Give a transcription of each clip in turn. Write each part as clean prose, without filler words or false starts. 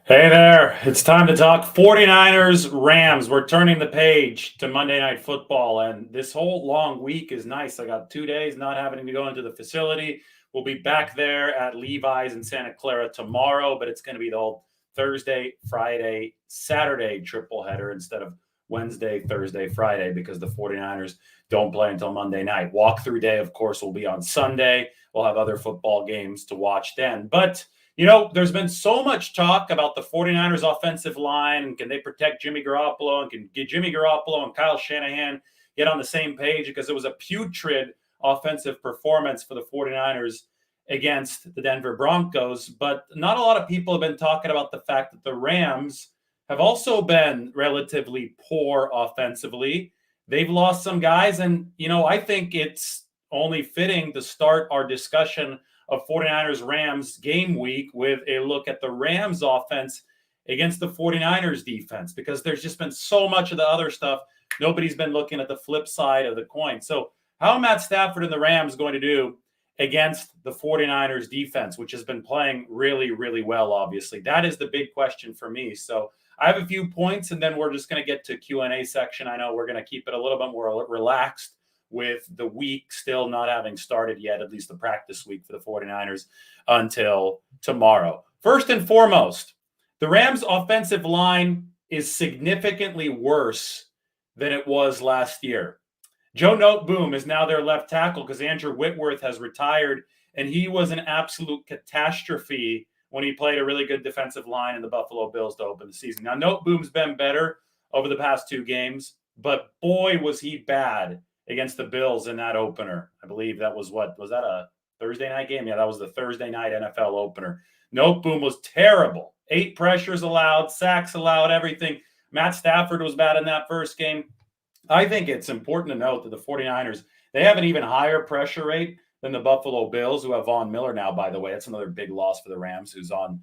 Hey there. It's time to talk 49ers Rams. We're turning the page to Monday Night Football, and this whole long week is nice. I got 2 days not having to go into the facility. We'll be back there at Levi's in Santa Clara tomorrow, but it's going to be the whole Thursday, Friday, Saturday triple header instead of Wednesday, Thursday, Friday because the 49ers don't play until Monday night. Walkthrough day, of course, will be on Sunday. We'll have other football games to watch then. But there's been so much talk about the 49ers offensive line and can they protect Jimmy Garoppolo and can get Jimmy Garoppolo and Kyle Shanahan get on the same page because it was a putrid offensive performance for the 49ers against the Denver Broncos. But not a lot of people have been talking about the fact that the Rams have also been relatively poor offensively. They've lost some guys, and I think it's only fitting to start our discussion of 49ers Rams game week with a look at the Rams offense against the 49ers defense, because there's just been so much of the other stuff. Nobody's been looking at the flip side of the coin. So how are Matt Stafford and the Rams going to do against the 49ers defense, which has been playing really, really well, obviously? That is the big question for me. So I have a few points, and then we're just going to get to Q&A section. I know we're going to keep it a little bit more relaxed with the week still not having started yet, at least the practice week for the 49ers until tomorrow. First and foremost, the Rams' offensive line is significantly worse than it was last year. Joe Noteboom is now their left tackle because Andrew Whitworth has retired, and he was an absolute catastrophe when he played a really good defensive line in the Buffalo Bills to open the season. Now, Noteboom's been better over the past two games, but boy, was he bad against the Bills in that opener. I believe that was that a Thursday night game? Yeah, that was the Thursday night NFL opener. Noteboom was terrible. 8 pressures allowed, sacks allowed, everything. Matt Stafford was bad in that first game. I think it's important to note that the 49ers, they have an even higher pressure rate than the Buffalo Bills, who have Von Miller now, by the way. That's another big loss for the Rams, who's on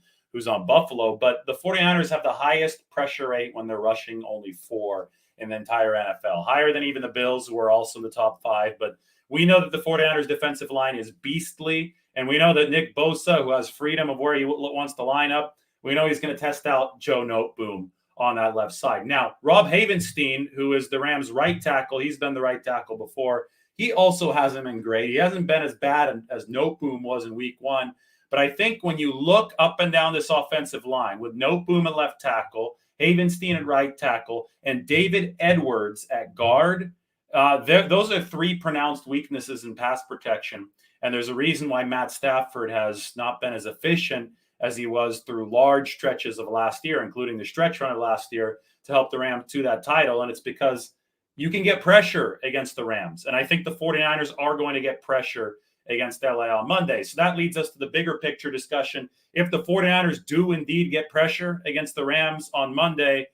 Buffalo. But the 49ers have the highest pressure rate when they're rushing only 4 in the entire NFL, higher than even the Bills, who are also in the top 5. But we know that the 49ers defensive line is beastly, and we know that Nick Bosa, who has freedom of where he wants to line up, we know he's going to test out Joe Noteboom on that left side. Now, Rob Havenstein, who is the Rams' right tackle, he's been the right tackle before. He also hasn't been great. He hasn't been as bad as Noteboom was in week 1. But I think when you look up and down this offensive line with Noteboom at left tackle, Havenstein at right tackle, and David Edwards at guard, those are 3 pronounced weaknesses in pass protection. And there's a reason why Matt Stafford has not been as efficient as he was through large stretches of last year, including the stretch run of last year to help the Rams to that title. And it's because you can get pressure against the Rams. And I think the 49ers are going to get pressure against LA on Monday. So that leads us to the bigger picture discussion. If the 49ers do indeed get pressure against the Rams on Monday,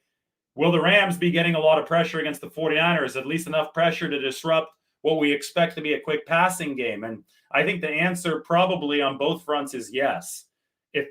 will the Rams be getting a lot of pressure against the 49ers, at least enough pressure to disrupt what we expect to be a quick passing game? And I think the answer probably on both fronts is yes. If,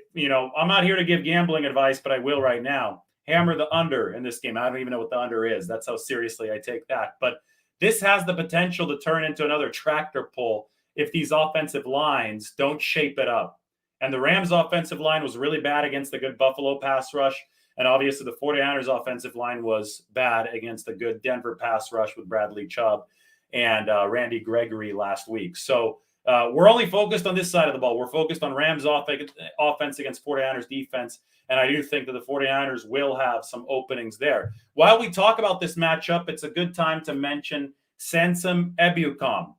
I'm not here to give gambling advice, but I will right now. Hammer the under in this game. I don't even know what the under is. That's how seriously I take that. But this has the potential to turn into another tractor pull if these offensive lines don't shape it up. And the Rams' offensive line was really bad against the good Buffalo pass rush. And obviously the 49ers' offensive line was bad against the good Denver pass rush with Bradley Chubb and Randy Gregory last week. So we're only focused on this side of the ball. We're focused on Rams' offense against 49ers defense. And I do think that the 49ers will have some openings there. While we talk about this matchup, it's a good time to mention Samson Ebukam.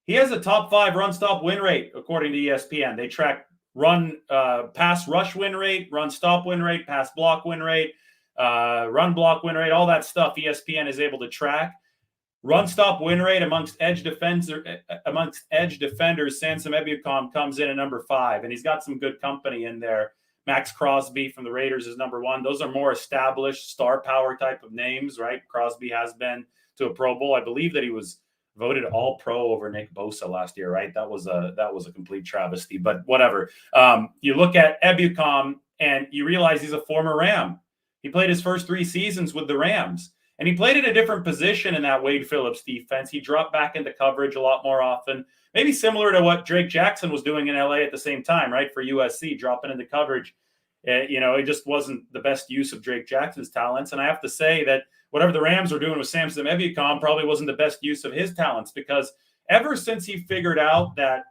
He has a top 5 run stop win rate, according to ESPN. They track pass rush win rate, run stop win rate, pass block win rate, run block win rate, all that stuff ESPN is able to track. Run stop win rate amongst edge defenders, Samson Ebukam comes in at number 5, and he's got some good company in there. Max Crosby from the Raiders is number 1. Those are more established star power type of names, right? Crosby has been to a Pro Bowl. I believe that he was voted All-Pro over Nick Bosa last year, right? That was a complete travesty, but whatever. You look at Ebukam and you realize he's a former Ram. He played his first 3 seasons with the Rams, and he played in a different position in that Wade Phillips defense. He dropped back into coverage a lot more often, maybe similar to what Drake Jackson was doing in LA at the same time, right? For USC, dropping into coverage. It just wasn't the best use of Drake Jackson's talents. And I have to say that whatever the Rams were doing with Samson Ebukam probably wasn't the best use of his talents, because ever since he figured out that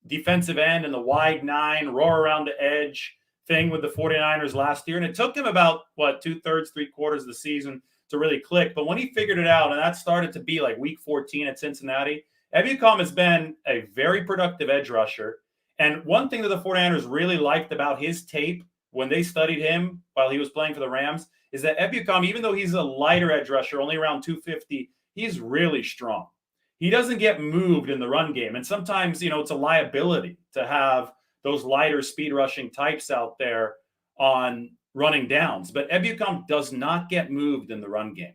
defensive end and the wide nine, roar around the edge thing with the 49ers last year, and it took him about, two-thirds, three-quarters of the season to really click. But when he figured it out, and that started to be like week 14 at Cincinnati, Ebukam has been a very productive edge rusher. And one thing that the 49ers really liked about his tape when they studied him while he was playing for the Rams is that Ebukam, even though he's a lighter edge rusher, only around 250, he's really strong. He doesn't get moved in the run game. And sometimes, it's a liability to have those lighter speed rushing types out there on running downs. But Ebukam does not get moved in the run game.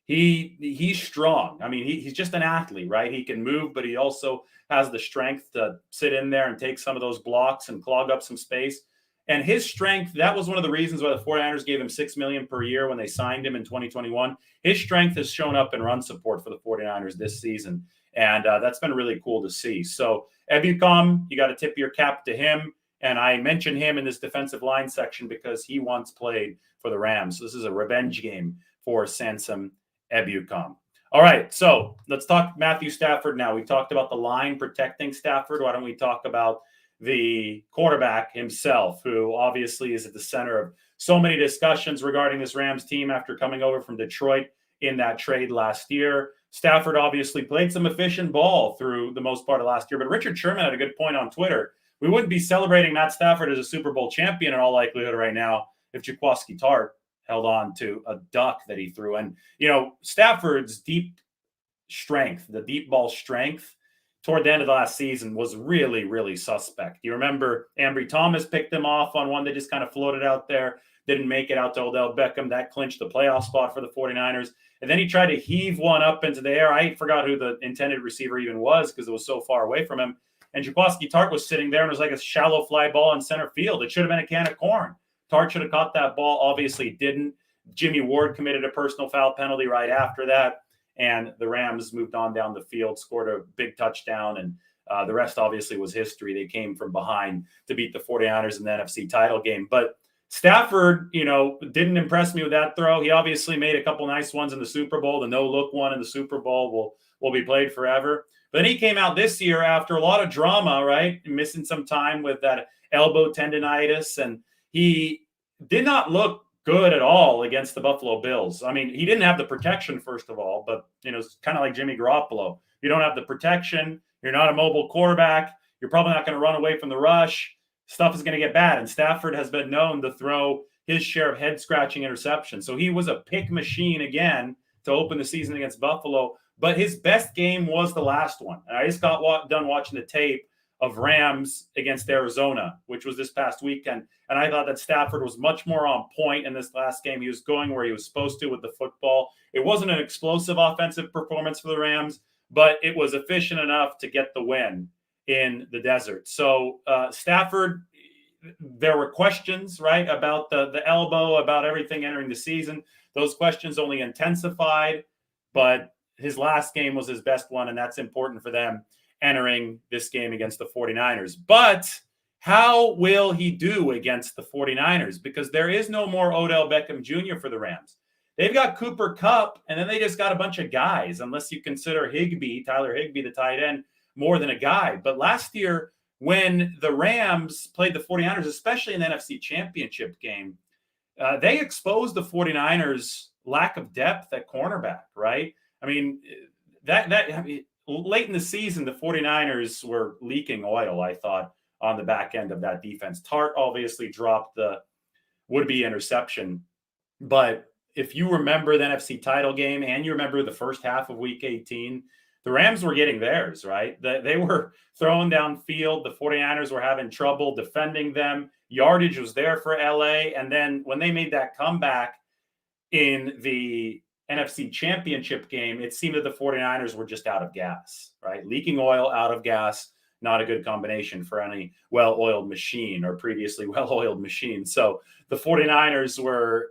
He's strong. I mean, he's just an athlete, right? He can move, but he also has the strength to sit in there and take some of those blocks and clog up some space. And his strength, that was one of the reasons why the 49ers gave him $6 million per year when they signed him in 2021. His strength has shown up in run support for the 49ers this season. And that's been really cool to see. So Ebukam, you got to tip your cap to him. And I mention him in this defensive line section because he once played for the Rams. So this is a revenge game for Samson Ebukam. All right, so let's talk Matthew Stafford now. We talked about the line protecting Stafford. Why don't we talk about the quarterback himself, who obviously is at the center of so many discussions regarding this Rams team after coming over from Detroit in that trade last year. Stafford obviously played some efficient ball through the most part of last year, but Richard Sherman had a good point on Twitter. We wouldn't be celebrating Matt Stafford as a Super Bowl champion in all likelihood right now if Jaquiski Tartt held on to a duck that he threw. And, Stafford's deep strength, the deep ball strength toward the end of the last season was really, really suspect. You remember Ambry Thomas picked him off on one that just kind of floated out there, didn't make it out to Odell Beckham. That clinched the playoff spot for the 49ers. And then he tried to heave one up into the air. I forgot who the intended receiver even was because it was so far away from him. And Jaquiski Tartt was sitting there and it was like a shallow fly ball in center field. It should have been a can of corn. Tartt should have caught that ball. Obviously didn't. Jimmy Ward committed a personal foul penalty right after that. And the Rams moved on down the field, scored a big touchdown. And the rest obviously was history. They came from behind to beat the 49ers in the NFC title game. But Stafford, didn't impress me with that throw. He obviously made a couple nice ones in the Super Bowl. The no-look one in the Super Bowl will be played forever. But then he came out this year after a lot of drama, right? Missing some time with that elbow tendonitis. And he did not look good at all against the Buffalo Bills. I mean, he didn't have the protection, first of all, but, it's kind of like Jimmy Garoppolo. You don't have the protection. You're not a mobile quarterback. You're probably not going to run away from the rush. Stuff is going to get bad. And Stafford has been known to throw his share of head-scratching interceptions. So he was a pick machine again to open the season against Buffalo. But his best game was the last one. And I just got done watching the tape of Rams against Arizona, which was this past weekend. And I thought that Stafford was much more on point in this last game. He was going where he was supposed to with the football. It wasn't an explosive offensive performance for the Rams, but it was efficient enough to get the win in the desert. So Stafford, there were questions, right, about the elbow, about everything entering the season. Those questions only intensified, but his last game was his best one, and that's important for them entering this game against the 49ers. But how will he do against the 49ers? Because there is no more Odell Beckham Jr. for the Rams. They've got Cooper Kupp, and then they just got a bunch of guys, unless you consider Tyler Higbee, the tight end, more than a guy. But last year, when the Rams played the 49ers, especially in the NFC Championship game, they exposed the 49ers' lack of depth at cornerback, right? I mean, late in the season, the 49ers were leaking oil, I thought, on the back end of that defense. Tartt obviously dropped the would-be interception. But if you remember the NFC title game and you remember the first half of Week 18, the Rams were getting theirs, right? They were throwing downfield. The 49ers were having trouble defending them. Yardage was there for LA. And then when they made that comeback in the NFC Championship game, it seemed that the 49ers were just out of gas, right? Leaking oil, out of gas, not a good combination for any well-oiled machine or previously well-oiled machine. So the 49ers were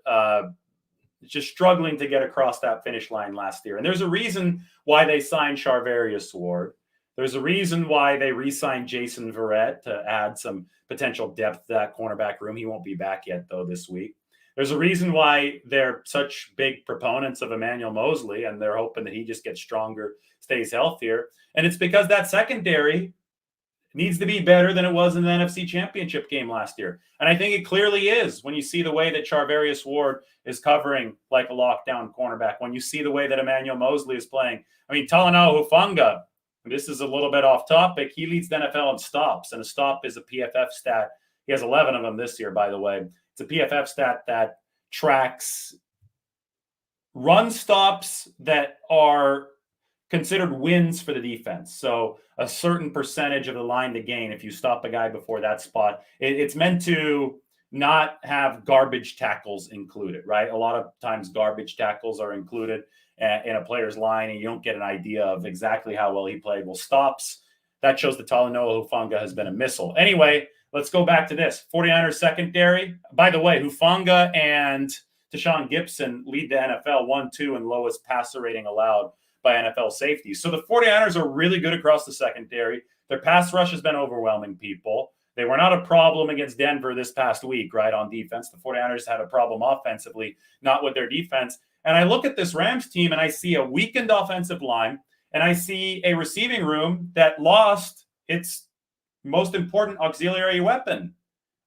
just struggling to get across that finish line last year. And there's a reason why they signed Charvarius Ward. There's a reason why they re-signed Jason Verrett to add some potential depth to that cornerback room. He won't be back yet, though, this week. There's a reason why they're such big proponents of Emmanuel Moseley, and they're hoping that he just gets stronger, stays healthier. And it's because that secondary needs to be better than it was in the NFC Championship game last year. And I think it clearly is when you see the way that Charvarius Ward is covering like a lockdown cornerback, when you see the way that Emmanuel Moseley is playing. I mean, Talanoa Hufanga, this is a little bit off topic. He leads the NFL in stops, and a stop is a PFF stat. He has 11 of them this year, by the way. It's a PFF stat that tracks run stops that are considered wins for the defense. So a certain percentage of the line to gain if you stop a guy before that spot. It's meant to not have garbage tackles included, right? A lot of times garbage tackles are included in a player's line, and you don't get an idea of exactly how well he played. Well, stops, that shows that Talanoa Hufanga has been a missile. Anyway, let's go back to this. 49ers secondary. By the way, Hufanga and Tashaun Gibson lead the NFL 1-2 in lowest passer rating allowed by NFL safeties. So the 49ers are really good across the secondary. Their pass rush has been overwhelming people. They were not a problem against Denver this past week, right, on defense. The 49ers had a problem offensively, not with their defense. And I look at this Rams team and I see a weakened offensive line, and I see a receiving room that lost its most important auxiliary weapon.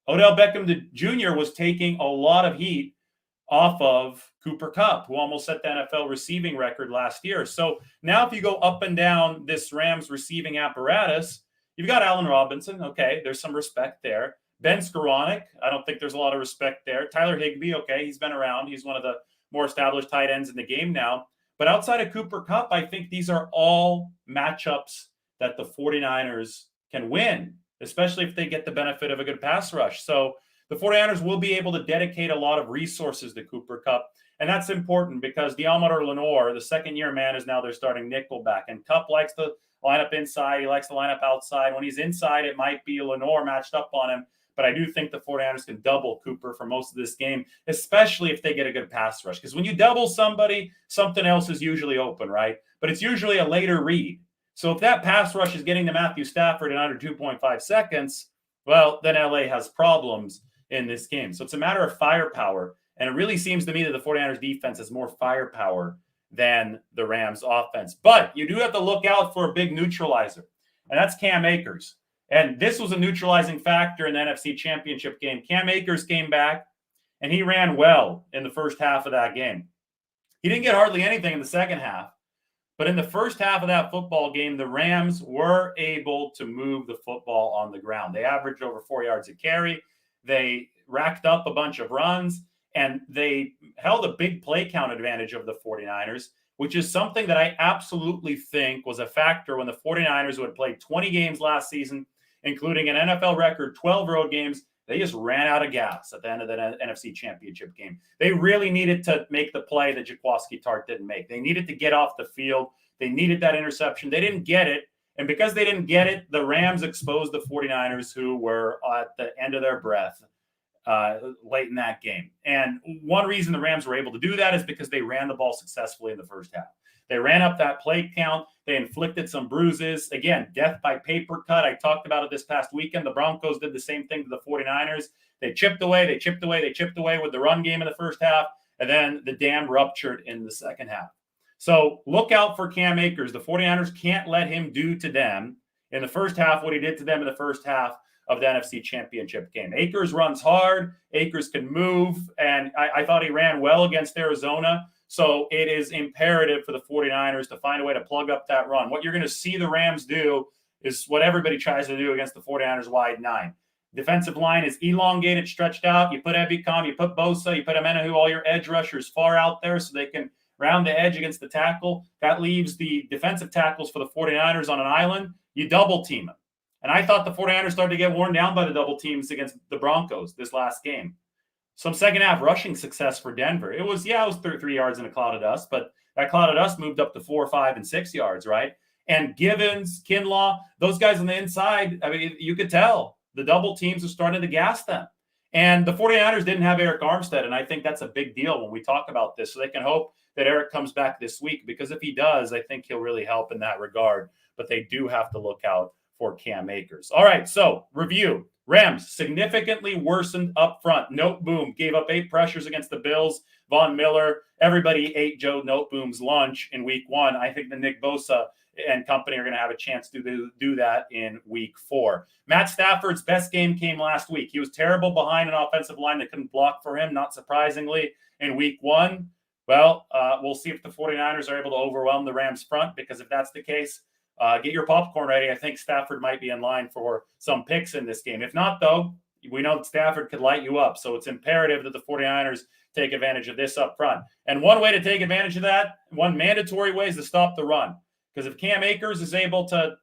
Odell Beckham Jr. was taking a lot of heat off of Cooper Kupp, who almost set the NFL receiving record last year. So now if you go up and down this Rams receiving apparatus, you've got Allen Robinson. Okay, there's some respect there. Ben Skoranek, I don't think there's a lot of respect there. Tyler Higbee, okay, he's been around. He's one of the more established tight ends in the game now. But outside of Cooper Kupp, I think these are all matchups that the 49ers can win, especially if they get the benefit of a good pass rush. So the 49ers will be able to dedicate a lot of resources to Cooper Kupp. And that's important because Deommodore Lenoir, the second-year man, is now their starting nickelback. And Kupp likes to line up inside. He likes to line up outside. When he's inside, it might be Lenoir matched up on him. But I do think the 49ers can double Cooper for most of this game, especially if they get a good pass rush. Because when you double somebody, something else is usually open, right? But it's usually a later read. So if that pass rush is getting to Matthew Stafford in under 2.5 seconds, well, then LA has problems in this game. So it's a matter of firepower. And it really seems to me that the 49ers defense has more firepower than the Rams offense. But you do have to look out for a big neutralizer, and that's Cam Akers. And this was a neutralizing factor in the NFC Championship game. Cam Akers came back, and he ran well in the first half of that game. He didn't get hardly anything in the second half. But in the first half of that football game, the Rams were able to move the football on the ground. They averaged over 4 yards a carry. They racked up a bunch of runs, and they held a big play count advantage of the 49ers, which is something that I absolutely think was a factor when the 49ers, who had played 20 games last season, including an NFL record, 12 road games, they just ran out of gas at the end of the NFC Championship game. They really needed to make the play that Jaquiski Tartt didn't make. They needed to get off the field. They needed that interception. They didn't get it. And because they didn't get it, the Rams exposed the 49ers, who were at the end of their breath late in that game. And one reason the Rams were able to do that is because they ran the ball successfully in the first half. They ran up that play count. They inflicted some bruises. Again, death by paper cut. I talked about it this past weekend. The Broncos did the same thing to the 49ers. They chipped away with the run game in the first half, and then the dam ruptured in the second half. So look out for Cam Akers. The 49ers can't let him do to them in the first half what he did to them in the first half of the NFC Championship game. Akers runs hard. Akers can move, and I thought he ran well against Arizona. So it is imperative for the 49ers to find a way to plug up that run. What you're going to see the Rams do is what everybody tries to do against the 49ers wide nine. Defensive line is elongated, stretched out. You put Ebukam, you put Bosa, you put Amenahu, all your edge rushers far out there so they can round the edge against the tackle. That leaves the defensive tackles for the 49ers on an island. You double team them. And I thought the 49ers started to get worn down by the double teams against the Broncos this last game. Some second half rushing success for Denver. It was 3 yards in a cloud of dust, but that cloud of dust moved up to 4, 5, and 6 yards, right? And Givens, Kinlaw, those guys on the inside, I mean, you could tell the double teams are starting to gas them. And the 49ers didn't have Eric Armstead, and I think that's a big deal when we talk about this. So they can hope that Eric comes back this week, because if he does, I think he'll really help in that regard. but they do have to look out for Cam Akers. All right, so review. Rams significantly worsened up front. Noteboom gave up 8 pressures against the Bills. Von Miller, everybody ate Joe Noteboom's lunch in week 1. I think the Nick Bosa and company are going to have a chance to do that in week 4. Matt Stafford's best game came last week. He was terrible behind an offensive line that couldn't block for him, not surprisingly, in week 1. Well, we'll see if the 49ers are able to overwhelm the Rams front, because if that's the case, get your popcorn ready. I think Stafford might be in line for some picks in this game. If not, though, we know that Stafford could light you up. So it's imperative that the 49ers take advantage of this up front. And one way to take advantage of that, one mandatory way, is to stop the run. Because if Cam Akers is able to,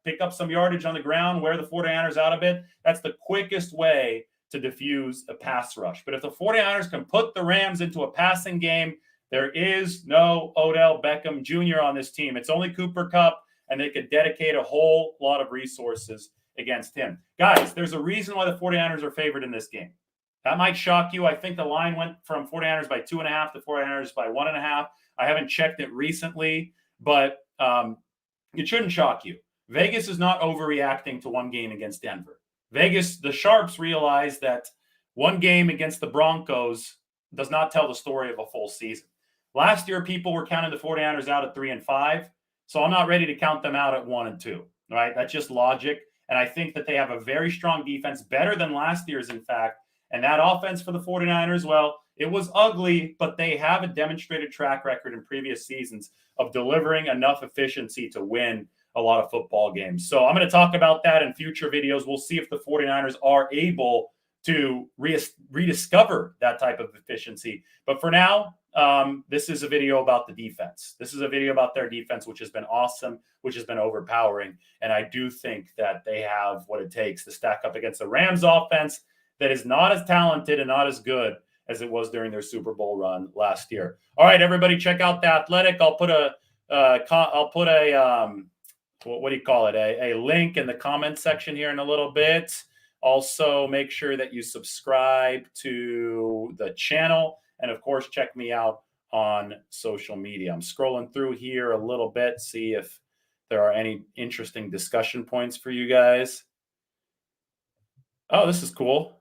pick up some yardage on the ground, wear the 49ers out a bit, that's the quickest way to diffuse a pass rush. But if the 49ers can put the Rams into a passing game, there is no Odell Beckham Jr. on this team. It's only Cooper Kupp, and they could dedicate a whole lot of resources against him. Guys, there's a reason why the 49ers are favored in this game. That might shock you. I think the line went from 49ers by 2.5 to 49ers by 1.5. I haven't checked it recently, but it shouldn't shock you. Vegas is not overreacting to one game against Denver. Vegas, the Sharps realize that one game against the Broncos does not tell the story of a full season. Last year, people were counting the 49ers out at 3-5. So I'm not ready to count them out at 1-2, right? That's just logic. And I think that they have a very strong defense, better than last year's, in fact. And that offense for the 49ers, well, it was ugly, but they have a demonstrated track record in previous seasons of delivering enough efficiency to win a lot of football games. So I'm going to talk about that in future videos. We'll see if the 49ers are able to rediscover that type of efficiency. But for now, this is a video about the defense. This is a video about their defense, which has been awesome, which has been overpowering. And I do think that they have what it takes to stack up against the Rams offense that is not as talented and not as good as it was during their Super Bowl run last year. All right, everybody, check out The Athletic. I'll put a link in the comment section here in a little bit. Also, make sure that you subscribe to the channel. And, of course, check me out on social media. I'm scrolling through here a little bit, see if there are any interesting discussion points for you guys. Oh, this is cool.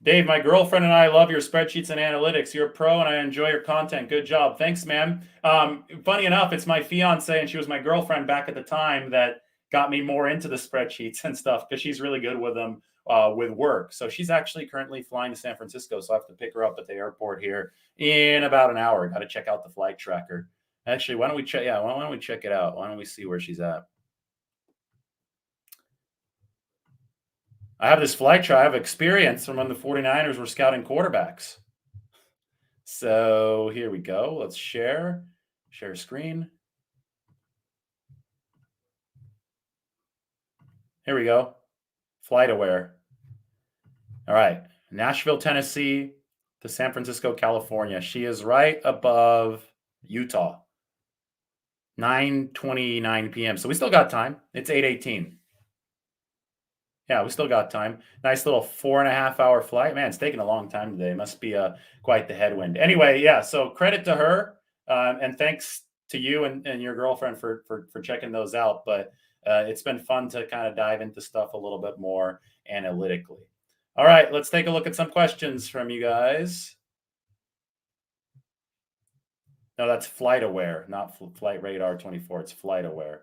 Dave, my girlfriend and I love your spreadsheets and analytics. You're a pro, and I enjoy your content. Good job. Thanks, man. Funny enough, it's my fiance, and she was my girlfriend back at the time that got me more into the spreadsheets and stuff, because she's really good with them with work. So she's actually currently flying to San Francisco, so I have to pick her up at the airport here in about an hour. Got to check out the flight tracker. Actually, why don't we check? Yeah, why don't we check it out? Why don't we see where she's at? I have this flight tracker. I have experience from when the 49ers were scouting quarterbacks. So here we go. Let's share screen. Here we go. Flight aware. All right. Nashville, Tennessee to San Francisco, California. She is right above Utah. 9:29 p.m. So we still got time. It's 8:18. Yeah, we still got time. Nice little 4.5-hour flight. Man, it's taking a long time today. It must be quite the headwind. Anyway, yeah, so credit to her. And thanks to you and your girlfriend for checking those out. But it's been fun to kind of dive into stuff a little bit more analytically. All right, let's take a look at some questions from you guys. No, that's Flight Aware, not Flight Radar 24. It's Flight Aware.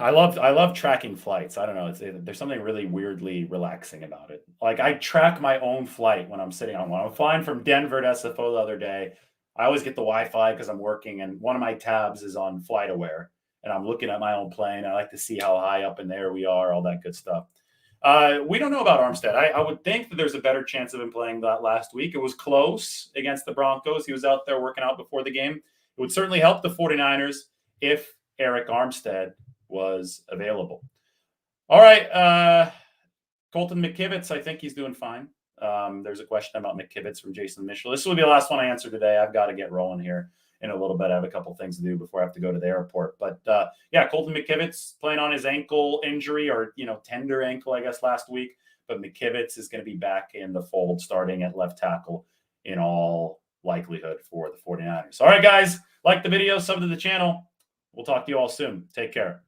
I love tracking flights. I don't know. There's something really weirdly relaxing about it. Like, I track my own flight when I'm sitting on one. I'm flying from Denver to SFO the other day. I always get the Wi-Fi because I'm working, and one of my tabs is on Flight Aware, and I'm looking at my own plane. I like to see how high up in the air we are, all that good stuff. We don't know about Armstead. I would think that there's a better chance of him playing that last week. It was close against the Broncos. He was out there working out before the game. It would certainly help the 49ers if Eric Armstead was available. All right. Colton McKivitz, I think he's doing fine. There's a question about McKivitz from Jason Mitchell. This will be the last one I answer today. I've got to get rolling here in a little bit. I have a couple things to do before I have to go to the airport. But yeah, Colton McKivitz playing on his ankle injury, or tender ankle, I guess, last week. But McKivitz is going to be back in the fold, starting at left tackle in all likelihood for the 49ers. All right, guys, like the video, sub to the channel. We'll talk to you all soon. Take care.